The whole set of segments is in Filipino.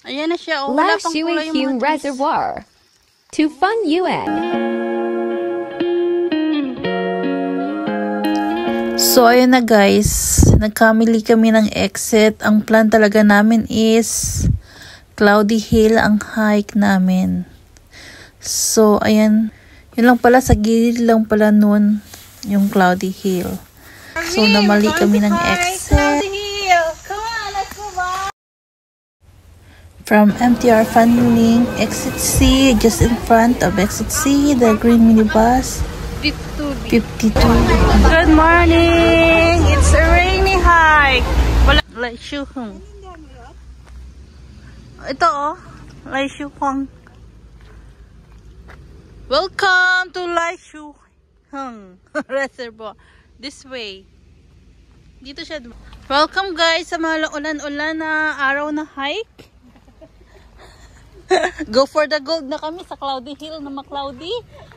Ayan na siya. Oh, La wala pang Shui kulay yung Hue mga trees. Reservoir. To Fun Yuen. So, ayun na guys. Nagkamili kami ng exit. Ang plan talaga namin is Cloudy Hill ang hike namin. So, ayan. Yun lang pala, sa gilid lang pala nun yung Cloudy Hill. So, namali kami ng exit. From MTR Funlink, exit C, just in front of exit C, the green minibus, 52. Good morning! It's a rainy hike. Wala, Laishuhong. Ito oh, Laishuhong. Welcome to Laishuhong Reservoir. This way. Dito siya. Welcome guys sa mga ulan-ulan na araw na hike. Go for the gold na kami sa Cloudy Hill na ma-cloudy.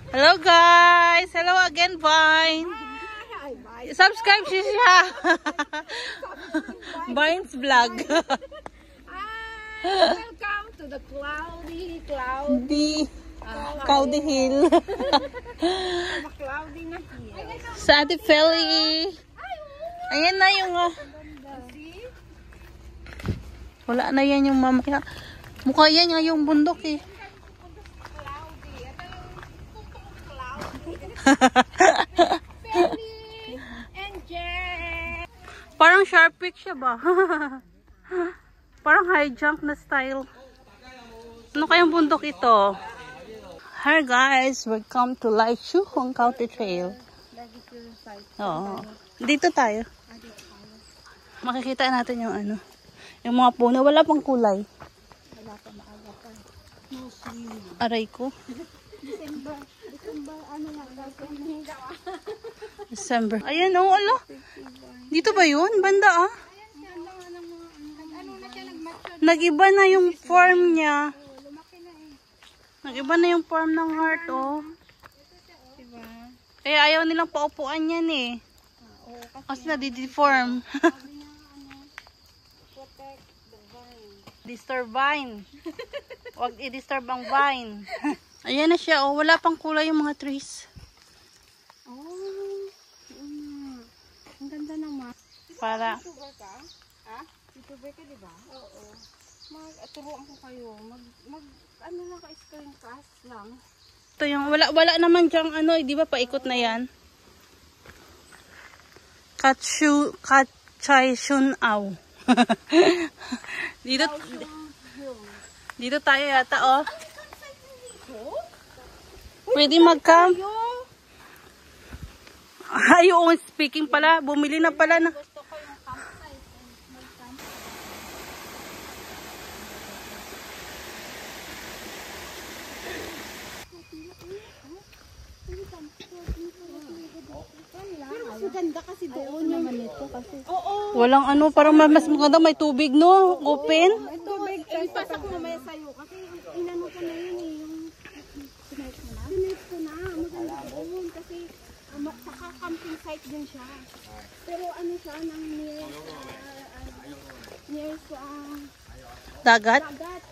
Hello guys! Hello again, Vine! Subscribe siya! Vine's vlog. Welcome to the Cloudy Hill. cloudy na hill. Sa Ate Feli. Ayan na yung wala na yan yung mamaya. Mukha yan nga yung bundok eh. Parang sharp pick siya ba? Parang high jump na style. Ano kayang bundok ito? Hi guys, welcome to Laishuhong County Trail. Oo. Dito tayo. Makikita natin yung ano. Yung mga puno, wala pang kulay. Aray ko. December. Ayan oh, ala. Dito ba yun? Banda ah. Nag-iba na yung form niya. Nag-iba na yung form ng heart oh. Kaya ayaw nilang paupuan yan eh. Kasi nadideform. Disturb vine. Huwag i-disturb ang vine. Ayan na siya. Oh, wala pang kulay yung mga trees. Oh, ang ganda naman. Para. YouTuber ka? Ha? YouTuber ka, diba? Oo. Turuan ko kayo. Ano lang ka, screencast lang. Ito yung, wala naman dyang ano, di ba paikot na yan? Kachay Shunaw. Dito tayo yata oh. Pwede mag-camp. Ayun, speaking pala, bumili na pala na. Maganda kasi doon naman ito kasi. Oo. Walang ano, parang mas maganda may tubig no, open. May tubig. Ipasa ko mamaya sa'yo kasi inano ko na yun eh. Sinate ko na. Maganda doon kasi saka camping site din siya. Pero ano siya nang near sa Dagat. dagat.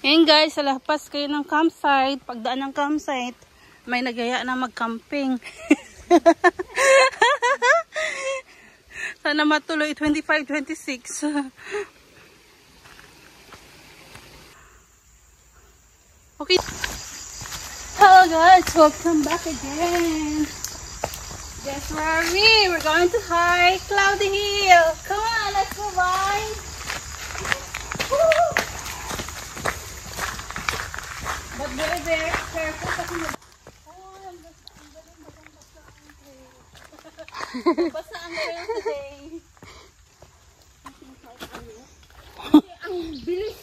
Ayan guys, sa lapas kayo ng campsite, pagdaan ng campsite, may nagaya na mag-camping. Sana matuloy 25-26. Okay. Hello guys, welcome back again. Guess where are we? We're going to hike Cloudy Hill. Come on, let's go, Vine. Woo! But very, very careful kasi basta ang trail today. Ang bilis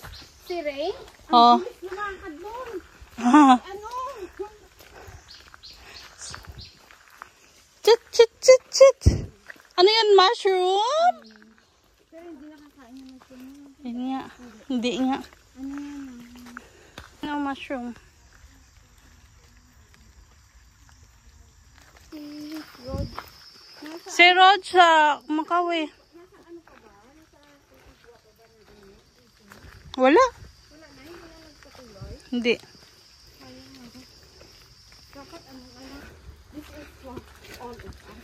si Rain. Oh. Ang bilis lumakad doon. Ano? Chit, chit, chit, chit. Ano yan, mushroom? Pero hindi nakakain yung mushroom. Hindi nga. Hindi nga. Ano yan? No mushroom. Si Rod sa Macau eh. Wala. Hindi. Dapat this is for all of us.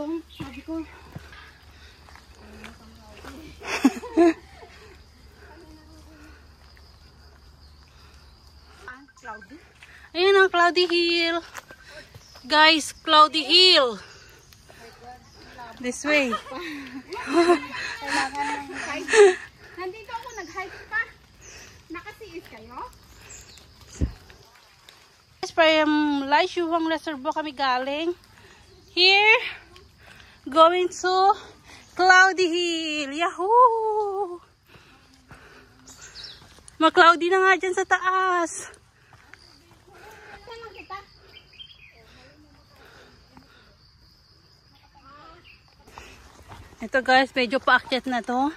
Tong, sabi ko. Cloudy. Ayun ang Cloudy Hill. Guys, Cloudy Hill. This way. Kailangan ng hike. Nandito ako nag-hike pa. Nakasiis kayo? From Laishuang Reservoir kami galing. Here, going to Cloudy Hill. Yahoo! Ma-cloudy na nga dyan sa taas. Saan kita? Ito guys, medyo paakyat na to.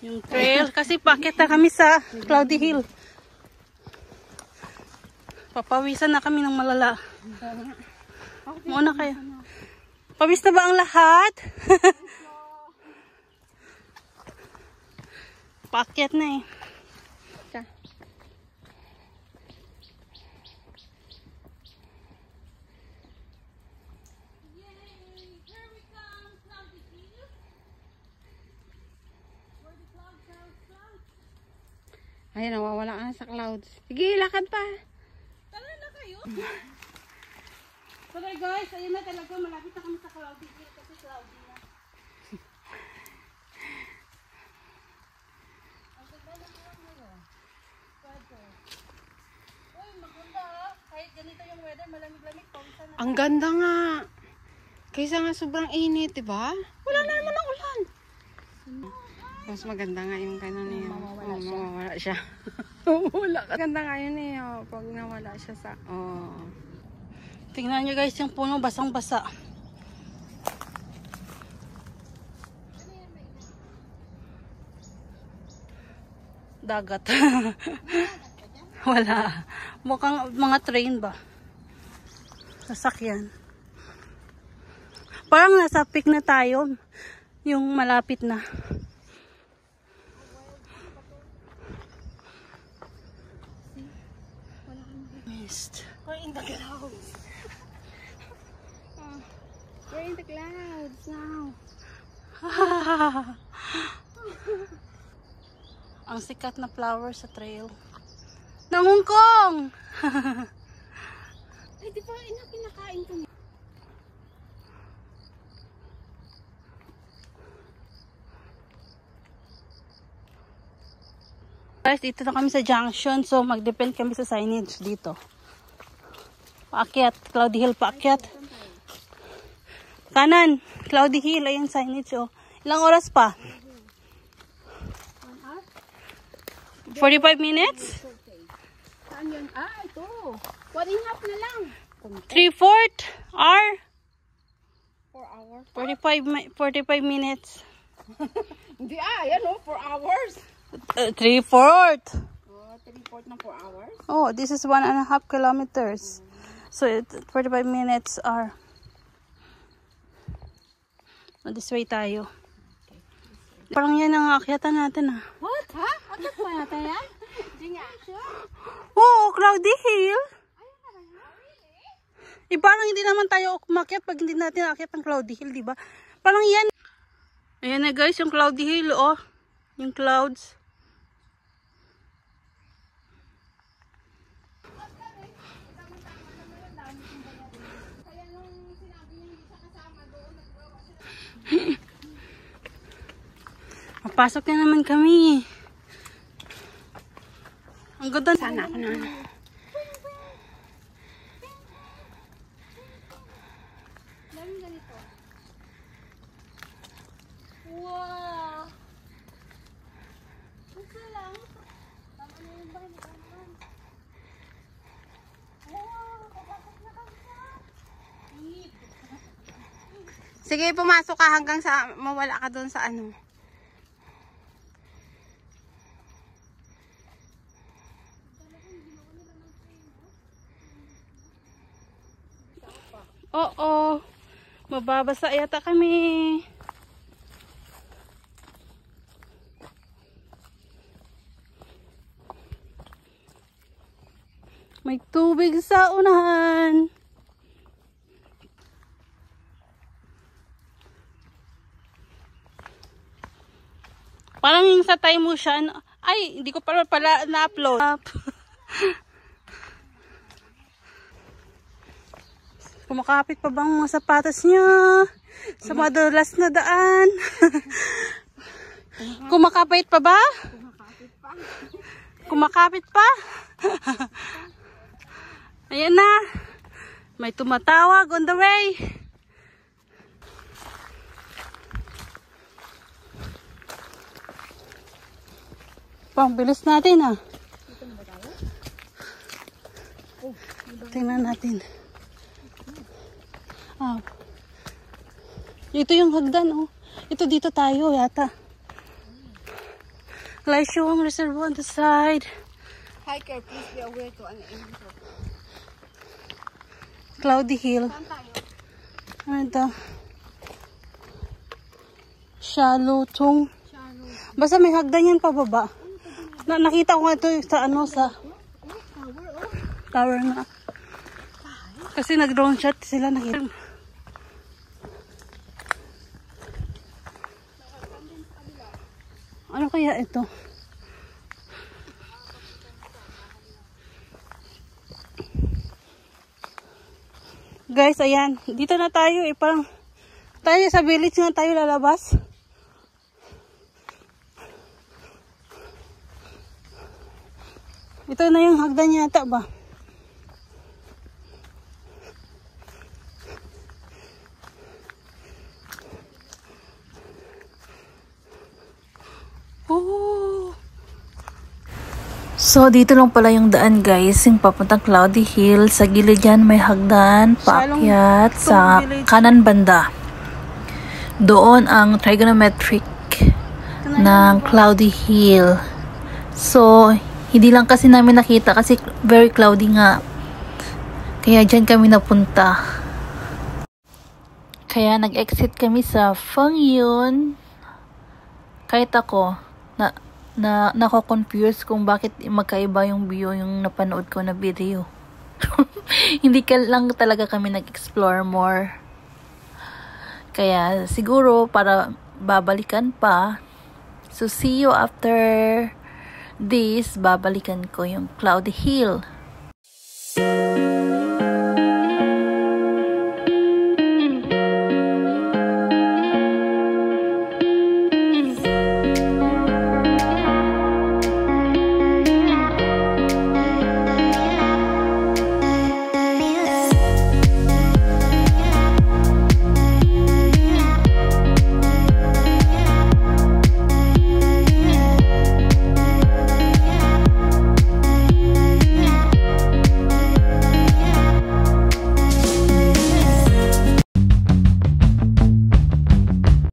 Yung trail. Kasi paakyat na kami sa Cloudy Hill. Papawisan na kami ng malala. Muna kayo. Pawis na ba ang lahat? Paakyat na eh. Ay, nawawala ka na sa clouds. Sige, lakad pa. Tara na kayo. So guys, ayun na talaga. Malapit na kami sa Cloudy Hill kasi cloudy na. Ang ganda na lang ngayon. Pwede. Uy, maganda ha. Kahit ganito yung weather, malamig-lamig. Pawisan na. Ang ganda nga. Kaysa nga sobrang init, diba? Wala na naman ang ulan. Mas maganda nga yung kanon niya. Mawawala siya. Mawawala. Maganda nga yun eh. Oh, pag nawala siya sa... Oh. Tingnan nyo guys, yung puno basang-basa. Dagat. Wala. Mukhang mga train ba? Sasakyan. Parang nasa peak na tayo. Yung malapit na. Mist. We're in the clouds. We're in the clouds now. Ang sikat na flower sa trail ng Hong Kong. Ay, di ba pinakain ko niya? Guys, dito na kami sa junction, so mag-depend kami sa signage dito. Paakyat, Cloudy Hill paakyat. Kanan, Cloudy Hill, ayun signage oh. Ilang oras pa? 45 minutes? Saan yun? Ah, ito. 1.5 na lang. 3/4 hour? 4 hours. 45 minutes. Hindi yan 4 hours. 3/4. Oh, 3/4 na 4 hours. Oh, this is 1.5 kilometers. So, 45 minutes are... This way tayo. Parang yan ang aakyatan natin ah. What? Ha? Atat pa yata yan? Hindi nga. Oo, Cloudy Hill. Parang hindi naman tayo umakyat pag hindi natin aakyat ang Cloudy Hill, di ba? Parang yan. Ayan na guys, yung Cloudy Hill, oh. Yung clouds. Mapasok na naman kami. Ang ganda. Sana ako na. Wow. Gusto lang. Tama na yung bahay. Wow, papasok na kami sa. Sige, pumasok ka hanggang sa mawala ka doon sa ano. Oo. Mababasa yata kami. May tubig sa unahan. Parang yung sa time mo siya. Ay, hindi ko pala na-upload. Kumakapit pa bang mga sapatos niya sa madulas na daan? Kumakapit pa ba? Kumakapit pa? Ayan na. May tumatawag on the way. Pang bilis natin ah. Tingnan natin. Ah. Ito yung hagdan oh. Ito dito tayo yata. Laishuang Reservoir on the side. Hiker, please be aware to ano ito. Cloudy Hill. Saan tayo? Ano ito? Shallow Tung. Basta may hagdan yan pababa. Nakita ko nga ito sa ano sa tower na. Kasi nag-drone shot sila nakita. Ano kaya ito? Guys, ayan. Dito na tayo eh. Parang tayo sa village nga tayo lalabas. Ito na yung hagdan yata ba? Oh. So, dito lang pala yung daan guys, yung papuntang Cloudy Hill. Sa gilid yan may hagdan, paakyat sa kanan banda. Doon ang trigonometric ng Cloudy Hill. So, hindi lang kasi namin nakita kasi very cloudy nga. Kaya dyan kami napunta. Kaya nag-exit kami sa Fengyun. Kahit ako, nako-confuse kung bakit magkaiba yung view yung napanood ko na video. Hindi ka lang talaga kami nag-explore more. Kaya siguro para babalikan pa. So see you after this, babalikan ko yung Cloudy Hill.